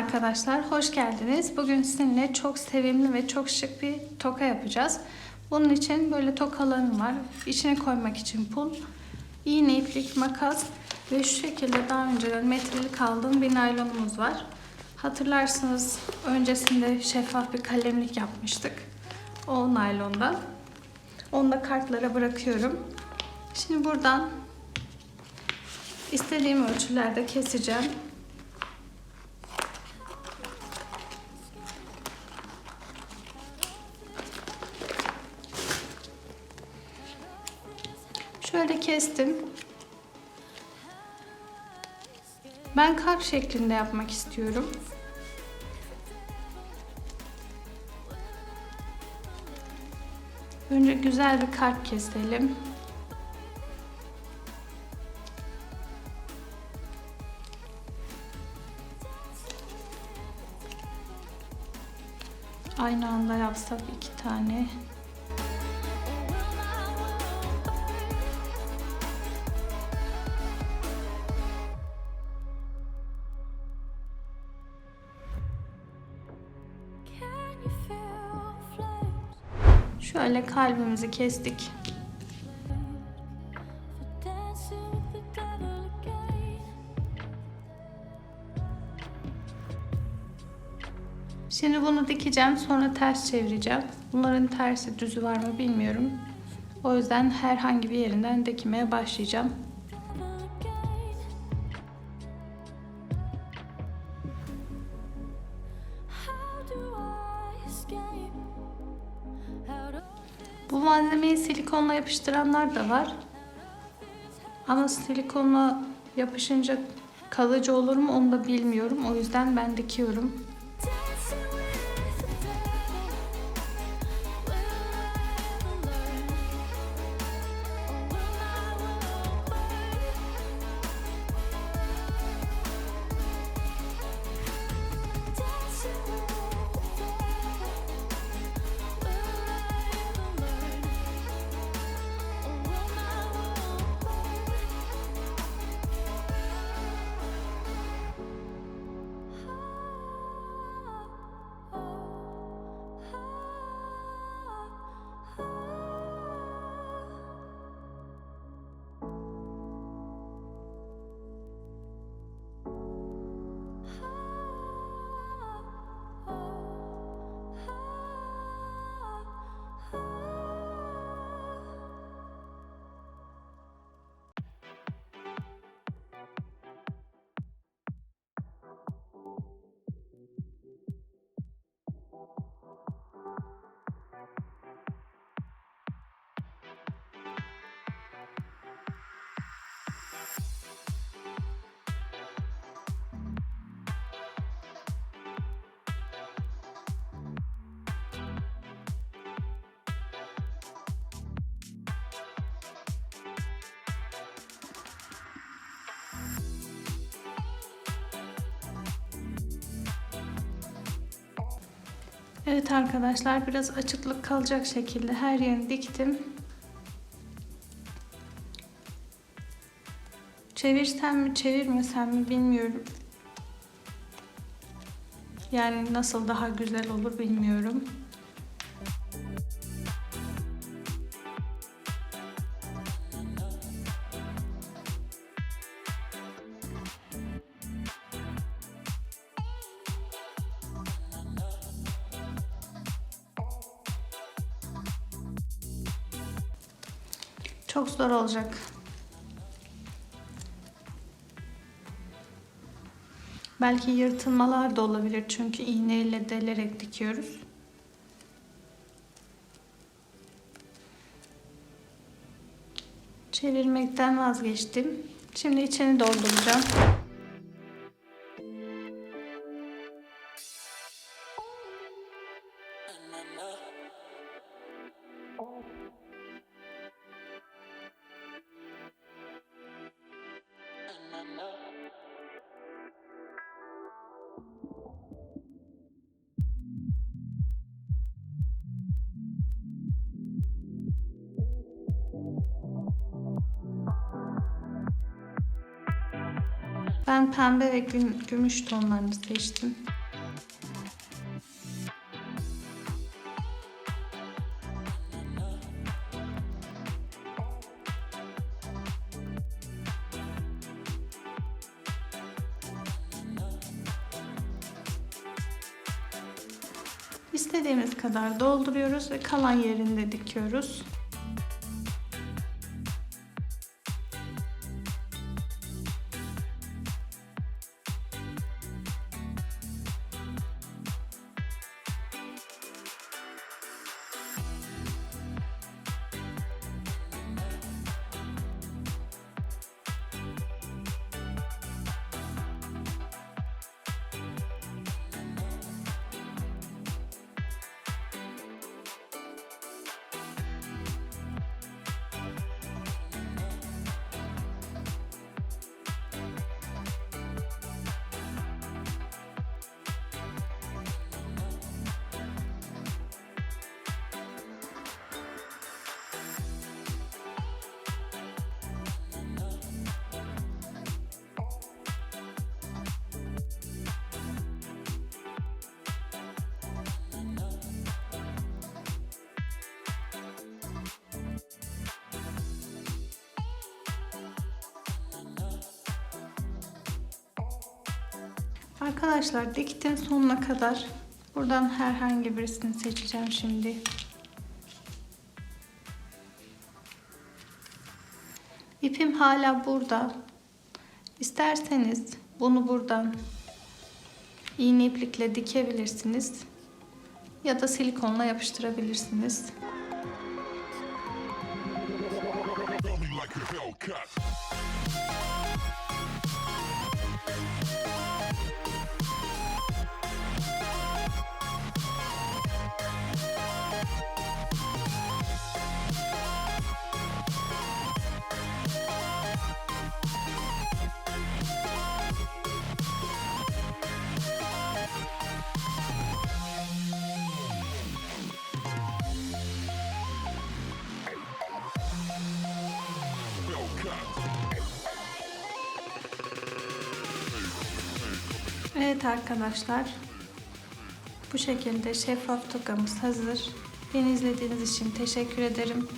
arkadaşlar, hoş geldiniz. Bugün sizinle çok sevimli ve çok şık bir toka yapacağız. Bunun için böyle tokalarım var. İçine koymak için pul, iğne, iplik, makas ve şu şekilde daha önceden metrelik aldığım bir naylonumuz var. Hatırlarsınız, öncesinde şeffaf bir kalemlik yapmıştık. O naylondan. Onu da kartlara bırakıyorum. Şimdi buradan istediğim ölçülerde keseceğim. Şöyle kestim. Ben kalp şeklinde yapmak istiyorum. Önce güzel bir kalp keselim. Aynı anda yapsak 2 tane. Şöyle kalbimizi kestik. Şimdi bunu dikeceğim, sonra ters çevireceğim. Bunların tersi düzü var mı bilmiyorum. O yüzden herhangi bir yerinden dikmeye başlayacağım. Bu malzemeyi silikonla yapıştıranlar da var. Ama silikonla yapışınca kalıcı olur mu onu da bilmiyorum. O yüzden ben dikiyorum. Evet arkadaşlar, biraz açıklık kalacak şekilde her yerini diktim. Çevirsem mi çevirmesem mi bilmiyorum. Yani nasıl daha güzel olur bilmiyorum. Çok zor olacak. Belki yırtılmalar da olabilir çünkü iğneyle delerek dikiyoruz. Çevirmekten vazgeçtim. Şimdi içini dolduracağım. Ben pembe ve gümüş tonlarını seçtim. İstediğimiz kadar dolduruyoruz ve kalan yerinde dikiyoruz. Arkadaşlar diktim sonuna kadar. Buradan herhangi birisini seçeceğim şimdi. İpim hala burada. İsterseniz bunu buradan iğne iplikle dikebilirsiniz ya da silikonla yapıştırabilirsiniz. Evet arkadaşlar, bu şekilde şeffaf tokamız hazır. Beni izlediğiniz için teşekkür ederim.